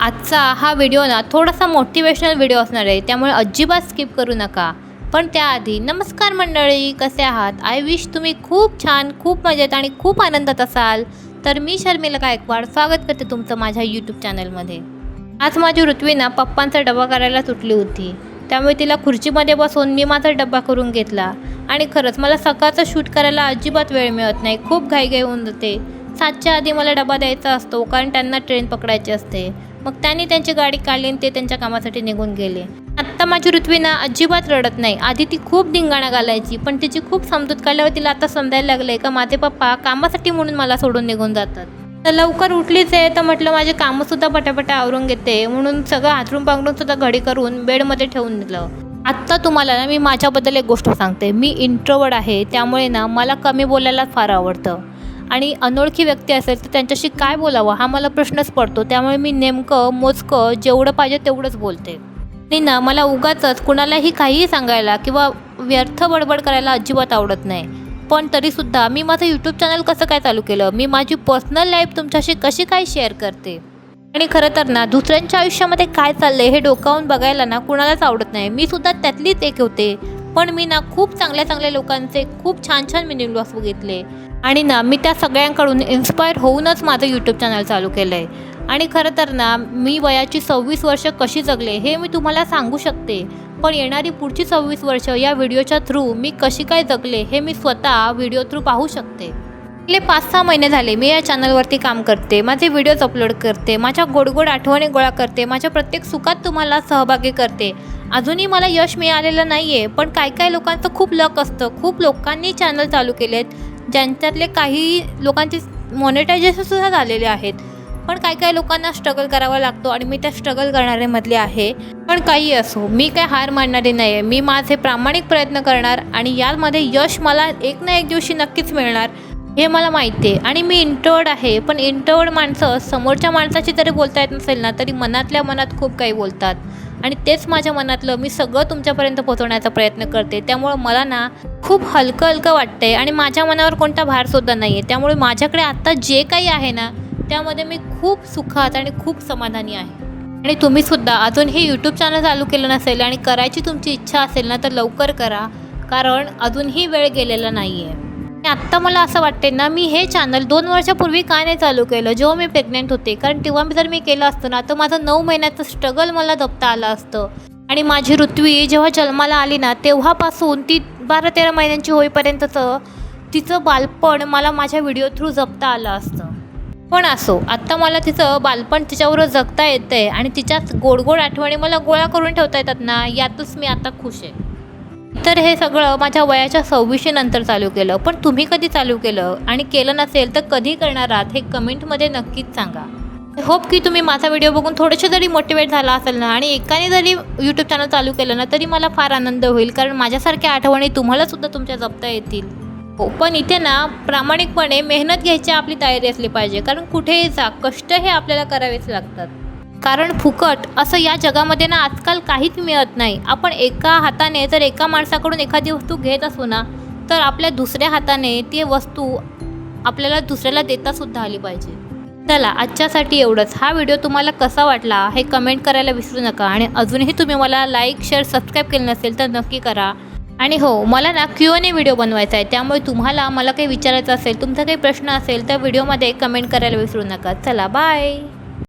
आजचा हा व्हिडिओ ना थोडासा मोटिवेशनल व्हिडिओ असणार आहे, त्यामुळे अजिबात स्किप करू नका। पण त्याआधी नमस्कार मंडळी, कसे आहात? आय विश तुम्ही खूप छान, खूप मजेत आणि खूप आनंदात असाल। तर मी शर्मिला गायकवाड स्वागत करते तुमचं माझ्या यूट्यूब चॅनलमध्ये। आज माझी ऋत्वी ना पप्पांचा डबा करायला सुटली होती, त्यामुळे तिला खुर्चीमध्ये बसवून मी माझा डबा करून घेतला। आणि खरंच मला सकाळचं शूट करायला अजिबात वेळ मिळत नाही, खूप घाई होऊन जाते। 7च्या आधी मला डबा द्यायचा असतो, कारण त्यांना ट्रेन पकडायची असते। मग त्यांनी त्यांची गाडी काढली आणि ते त्यांच्या कामासाठी निघून गेले। आत्ता माझी ऋत्वी ना अजिबात रडत नाही। आधी ती खूप धिंगाणा घालायची, पण तिची खूप समजूत काढल्यावर तिला आता समजायला लागलंय का माझे पप्पा कामासाठी म्हणून मला सोडून निघून जातात। तर लवकर उठलीच आहे, तर म्हटलं माझे कामंसुद्धा पटापटा आवरून घेते, म्हणून सगळं हातरून पांघरून सुद्धा घडी करून बेडमध्ये ठेवून दिलं। आत्ता तुम्हाला ना मी माझ्याबद्दल एक गोष्ट सांगते। मी इंट्रोवर्ट आहे, त्यामुळे ना मला कमी बोलायला फार आवडतं आणि अनोळखी व्यक्ती असेल तर त्यांच्याशी काय बोलावं हा मला प्रश्नच पडतो। त्यामुळे मी नेमकं मोजकं जेवढं पाहिजे तेवढंच बोलते। आणि ना मला उगाचच कुणालाही काहीही सांगायला किंवा व्यर्थ बडबड करायला अजिबात आवडत नाही। पण तरीसुद्धा मी माझं यूट्यूब चॅनल कसं काय चालू केलं, मी माझी पर्सनल लाईफ तुमच्याशी कशी काय शेअर करते, आणि खरं तर ना दुसऱ्यांच्या आयुष्यामध्ये काय चाललं आहे हे डोकावून बघायला ना कुणालाच आवडत नाही। मी सुद्धा त्यातलीच एक होते, पण मी ना खूप चांगल्या लोकांचे खूप छान मिनी व्लॉग्स बघितले आणि ना मी त्या सगळ्यांकडून इन्स्पायर होऊनच माझं यूट्यूब चॅनल चालू केलं आहे। आणि खरं तर ना मी वयाची 26 वर्ष कशी जगले हे मी तुम्हाला सांगू शकते, पण येणारी पुढची 26 वर्ष या व्हिडिओच्या थ्रू मी कशी काय जगले हे मी स्वतः व्हिडिओ थ्रू पाहू शकते। गेले 5-6 महिने झाले मी या चॅनलवरती काम करते, माझे व्हिडिओज अपलोड करते, माझ्या गोड आठवणी गोळा करते, माझ्या प्रत्येक सुखात तुम्हाला सहभागी करते। अजूनही मला यश मिळालेलं नाही आहे, पण काय लोकांचं खूप लक असतं। खूप लोकांनी चॅनल चालू केलेत, ज्यांच्यातले काही लोकांचे मॉनिटायझेशनसुद्धा झालेले आहेत, पण काय लोकांना स्ट्रगल करावा लागतो आणि मी त्या स्ट्रगल करणाऱ्यामधले आहे। पण काही असो, मी काय हार मानणारी नाही आहे। मी माझे प्रामाणिक प्रयत्न करणार आणि यामध्ये यश मला एक ना एक दिवशी नक्कीच मिळणार हे मला माहिती आहे। आणि मी इंट्रोवर्ट आहे, पण इंट्रोवर्ट माणसं समोरच्या माणसाची जरी बोलता येत नसेल ना तरी मनातल्या मनात खूप काही बोलतात, आणि तेच माझ्या मनातलं मी सगळं तुमच्यापर्यंत पोहोचवण्याचा प्रयत्न करते। त्यामुळं मला ना खूप हलकं वाटतंय आणि माझ्या मनावर कोणता भारसुद्धा नाही आहे। त्यामुळे माझ्याकडे आत्ता जे काही आहे ना त्यामध्ये मी खूप सुखात आणि खूप समाधानी आहे। आणि तुम्हीसुद्धा अजून हे यूट्यूब चॅनल चालू केलं नसेल आणि करायची तुमची इच्छा असेल ना तर लवकर करा, कारण अजूनही वेळ गेलेला नाही आहे। आत्ता मला असं वाटते ना मी हे चॅनल 2 वर्षापूर्वी काय नाही चालू केलं, जेव्हा मी प्रेग्नेंट होते, कारण तेव्हा जर मी केलं असतं ना तर माझं 9 महिन्याचं स्ट्रगल मला जपता आलं असतं। आणि माझी ऋत्वी जेव्हा जन्माला आली ना तेव्हापासून ती 12-13 महिन्यांची होईपर्यंतचं तिचं बालपण मला माझ्या व्हिडिओ थ्रू जपता आलं असतं। पण असो, आत्ता मला तिचं बालपण तिच्याबरोबर जगता येतं आहे आणि तिच्याच गोड आठवणी मला गोळा करून ठेवता येतात ना, यातच मी आता खुश आहे। तर हे सगळं माझ्या वयाच्या 26 नंतर चालू केलं, पण तुम्ही कधी चालू केलं आणि केलं नसेल तर कधी करणार आहात हे कमेंटमध्ये नक्कीच सांगा। होप की तुम्ही माझा व्हिडिओ बघून थोडेसे जरी मोटिवेट झाला असेल ना आणि एकाने जरी यूट्यूब चॅनल चालू केलं ना तरी मला फार आनंद होईल, कारण माझ्यासारख्या आठवणी तुम्हालासुद्धा तुमच्या जपता येतील। हो, पण इथे ना प्रामाणिकपणे मेहनत घ्यायची आपली तयारी असली पाहिजे, कारण कुठेही जा कष्ट हे आपल्याला करावेच लागतात, कारण फुकट असं या जगामध्ये ना आजकाल काहीच मिळत नाही। आपण एका हाताने जर एका माणसाकडून एखादी वस्तू घेत असू ना तर आपल्या दुसऱ्या हाताने ती वस्तू आपल्याला दुसऱ्याला देतासुद्धा आली पाहिजे। चला, आजच्यासाठी एवढंच। हा व्हिडिओ तुम्हाला कसा वाटला हे कमेंट करायला विसरू नका, आणि अजूनही तुम्ही मला लाईक, शेअर, सबस्क्राईब केलं नसेल तर नक्की करा। आणि हो, मला ना Q&A व्हिडिओ बनवायचा आहे, त्यामुळे तुम्हाला मला काही विचारायचं असेल, तुमचा काही प्रश्न असेल तर व्हिडिओमध्ये कमेंट करायला विसरू नका। चला, बाय।